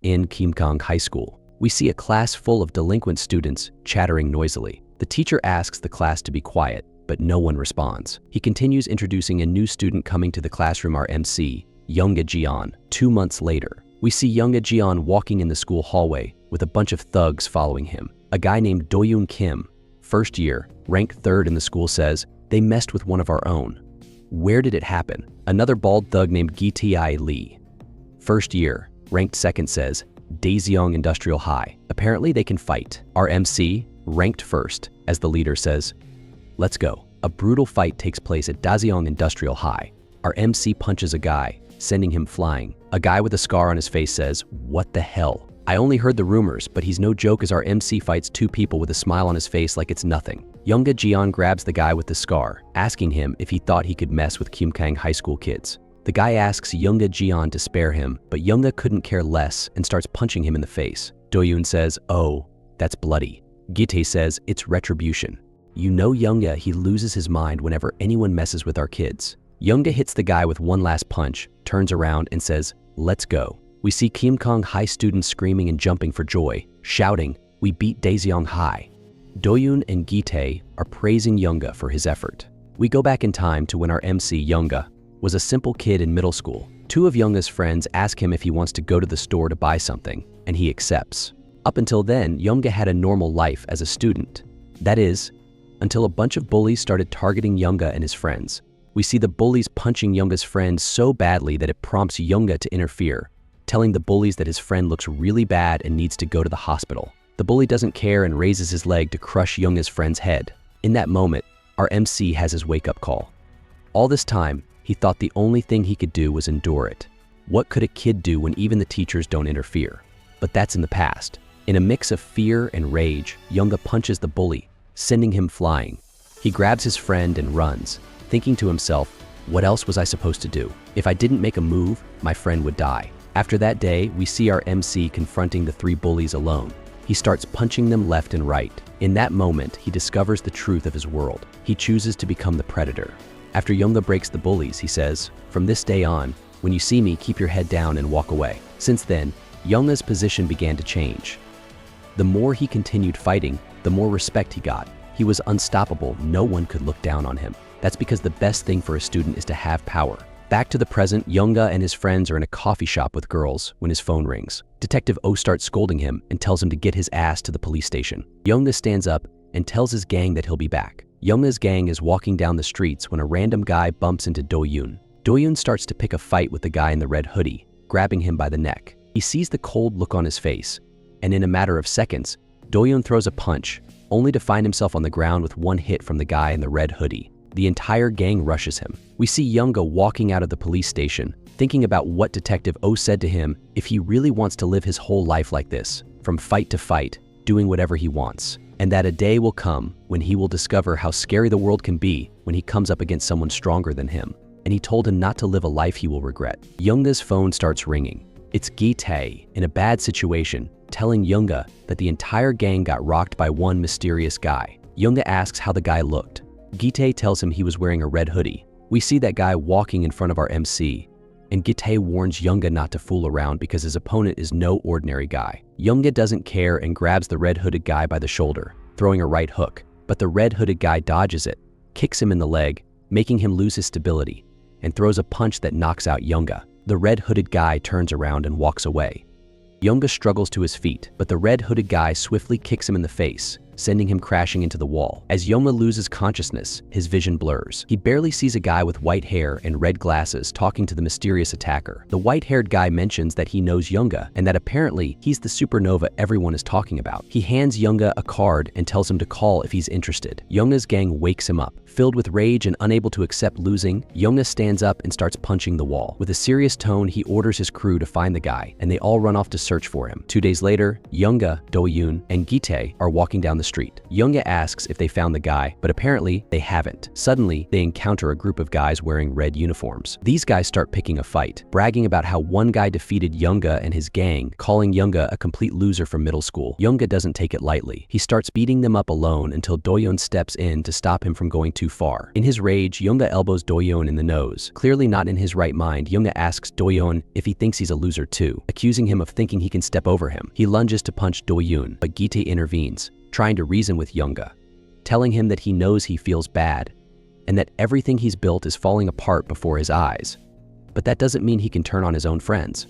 In Suho Kang High School, we see a class full of delinquent students chattering noisily. The teacher asks the class to be quiet, but no one responds. He continues introducing a new student coming to the classroom, our MC, Yeongha. 2 months later, we see Yeongha walking in the school hallway with a bunch of thugs following him. A guy named Do-yoon Kim, first year, ranked 3rd in the school, says, "They messed with one of our own." Where did it happen? Another bald thug named Gi Lee, first year, ranked 2nd, says, Daejeong Industrial High. Apparently they can fight. Our MC, ranked 1st, as the leader, says, "Let's go." A brutal fight takes place at Daejeong Industrial High. Our MC punches a guy, sending him flying. A guy with a scar on his face says, "What the hell? I only heard the rumors, but he's no joke," as our MC fights 2 people with a smile on his face like it's nothing. Yeongha grabs the guy with the scar, asking him if he thought he could mess with Suho Kang High School kids. The guy asks Yeongha to spare him, but Yeongha couldn't care less and starts punching him in the face. Do-yoon says, "Oh, that's bloody." Gi says, "It's retribution." You know Yeongha, he loses his mind whenever anyone messes with our kids. Yeongha hits the guy with one last punch, turns around and says, "Let's go." We see Suho Kang High students screaming and jumping for joy, shouting, "We beat Daejeong High." Do-yoon and Gi are praising Yeongha for his effort. We go back in time to when our MC, Yeongha, was a simple kid in middle school. 2 of Yeongha's friends ask him if he wants to go to the store to buy something, and he accepts. Up until then, Yeongha had a normal life as a student. That is, until a bunch of bullies started targeting Yeongha and his friends. We see the bullies punching Yeongha's friend so badly that it prompts Yeongha to interfere, telling the bullies that his friend looks really bad and needs to go to the hospital. The bully doesn't care and raises his leg to crush Yeongha's friend's head. In that moment, our MC has his wake-up call. All this time, he thought the only thing he could do was endure it. What could a kid do when even the teachers don't interfere? But that's in the past. In a mix of fear and rage, Yeongha punches the bully, sending him flying. He grabs his friend and runs, thinking to himself, "What else was I supposed to do? If I didn't make a move, my friend would die." After that day, we see our MC confronting the 3 bullies alone. He starts punching them left and right. In that moment, he discovers the truth of his world. He chooses to become the predator. After Yeongha breaks the bullies, he says, "From this day on, when you see me, keep your head down and walk away." Since then, Yeongha's position began to change. The more he continued fighting, the more respect he got. He was unstoppable. No one could look down on him. That's because the best thing for a student is to have power. Back to the present, Yeongha and his friends are in a coffee shop with girls when his phone rings. Detective O starts scolding him and tells him to get his ass to the police station. Yeongha stands up and tells his gang that he'll be back. Yeongha's gang is walking down the streets when a random guy bumps into Do-yoon. Do-yoon starts to pick a fight with the guy in the red hoodie, grabbing him by the neck. He sees the cold look on his face, and in a matter of seconds, Do-yoon throws a punch, only to find himself on the ground with one hit from the guy in the red hoodie. The entire gang rushes him. We see Yeongha walking out of the police station, thinking about what Detective O said to him if he really wants to live his whole life like this, from fight to fight, doing whatever he wants. And that a day will come when he will discover how scary the world can be when he comes up against someone stronger than him. And he told him not to live a life he will regret. Yeongha's phone starts ringing. It's Gi in a bad situation, telling Yeongha that the entire gang got rocked by one mysterious guy. Yeongha asks how the guy looked. Gi tells him he was wearing a red hoodie. We see that guy walking in front of our MC, and Gi warns Yeongha not to fool around because his opponent is no ordinary guy. Yeongha doesn't care and grabs the red-hooded guy by the shoulder, throwing a right hook, but the red-hooded guy dodges it, kicks him in the leg, making him lose his stability, and throws a punch that knocks out Yeongha. The red-hooded guy turns around and walks away. Yeongha struggles to his feet, but the red-hooded guy swiftly kicks him in the face, sending him crashing into the wall. As Yeongha loses consciousness, his vision blurs. He barely sees a guy with white hair and red glasses talking to the mysterious attacker. The white-haired guy mentions that he knows Yeongha and that apparently he's the supernova everyone is talking about. He hands Yeongha a card and tells him to call if he's interested. Yeongha's gang wakes him up. Filled with rage and unable to accept losing, Yeongha stands up and starts punching the wall. With a serious tone, he orders his crew to find the guy, and they all run off to search for him. 2 days later, Yeongha, Do-yoon, and Gi are walking down the street. Yeongha asks if they found the guy, but apparently they haven't. Suddenly, they encounter a group of guys wearing red uniforms. These guys start picking a fight, bragging about how one guy defeated Yeongha and his gang, calling Yeongha a complete loser from middle school. Yeongha doesn't take it lightly. He starts beating them up alone until Doyeon steps in to stop him from going too far. In his rage, Yeongha elbows Doyeon in the nose. Clearly not in his right mind, Yeongha asks Doyeon if he thinks he's a loser too, accusing him of thinking he can step over him. He lunges to punch Doyeon, but Gitae intervenes, trying to reason with Yeongha, telling him that he knows he feels bad and that everything he's built is falling apart before his eyes. But that doesn't mean he can turn on his own friends.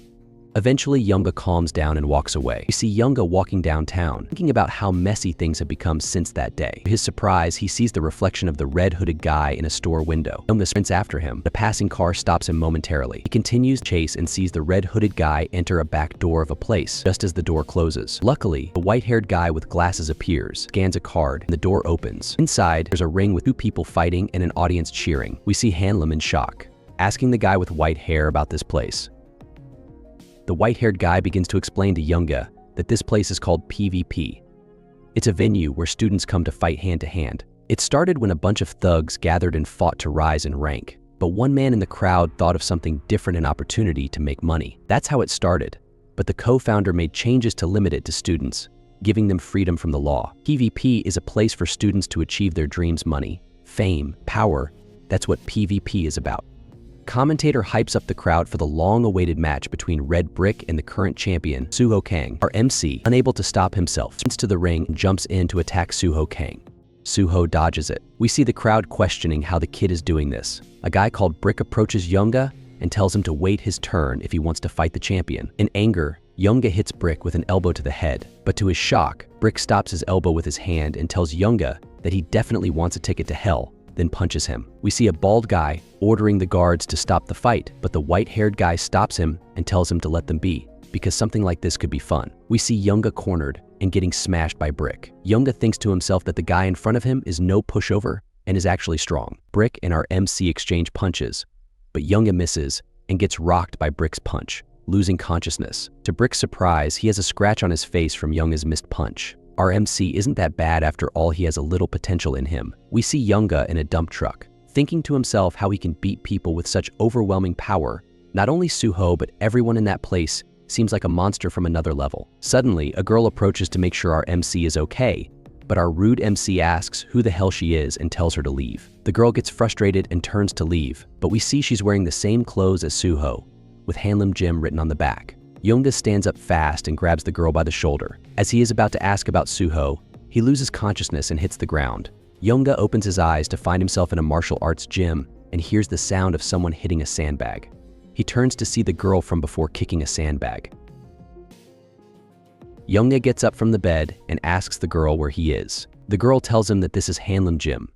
Eventually, Yeongha calms down and walks away. We see Yeongha walking downtown, thinking about how messy things have become since that day. To his surprise, he sees the reflection of the red-hooded guy in a store window. Yeongha sprints after him. A passing car stops him momentarily. He continues to chase and sees the red-hooded guy enter a back door of a place, just as the door closes. Luckily, the white-haired guy with glasses appears, scans a card, and the door opens. Inside, there's a ring with two people fighting and an audience cheering. We see Hanlim in shock, asking the guy with white hair about this place. The white-haired guy begins to explain to Yeongha that this place is called PvP. It's a venue where students come to fight hand-to-hand. It started when a bunch of thugs gathered and fought to rise in rank, but one man in the crowd thought of something different, an opportunity to make money. That's how it started, but the co-founder made changes to limit it to students, giving them freedom from the law. PvP is a place for students to achieve their dreams: money, fame, power. That's what PvP is about. Commentator hypes up the crowd for the long-awaited match between Red Brick and the current champion, Suho Kang. Our MC, unable to stop himself, sprints to the ring and jumps in to attack Suho Kang. Suho dodges it. We see the crowd questioning how the kid is doing this. A guy called Brick approaches Yeongha and tells him to wait his turn if he wants to fight the champion. In anger, Yeongha hits Brick with an elbow to the head, but to his shock, Brick stops his elbow with his hand and tells Yeongha that he definitely wants a ticket to hell, then punches him. We see a bald guy ordering the guards to stop the fight, but the white-haired guy stops him and tells him to let them be, because something like this could be fun. We see Yeongha cornered and getting smashed by Brick. Yeongha thinks to himself that the guy in front of him is no pushover and is actually strong. Brick and our MC exchange punches, but Yeongha misses and gets rocked by Brick's punch, losing consciousness. To Brick's surprise, he has a scratch on his face from Yeongha's missed punch. Our MC isn't that bad after all, he has a little potential in him. We see Yeongha in a dump truck, thinking to himself how he can beat people with such overwhelming power. Not only Suho, but everyone in that place seems like a monster from another level. Suddenly, a girl approaches to make sure our MC is okay, but our rude MC asks who the hell she is and tells her to leave. The girl gets frustrated and turns to leave, but we see she's wearing the same clothes as Suho, with Hanlim Gym written on the back. Yeongha stands up fast and grabs the girl by the shoulder. As he is about to ask about Suho, he loses consciousness and hits the ground. Yeongha opens his eyes to find himself in a martial arts gym and hears the sound of someone hitting a sandbag. He turns to see the girl from before kicking a sandbag. Yeongha gets up from the bed and asks the girl where he is. The girl tells him that this is Hanlim Gym,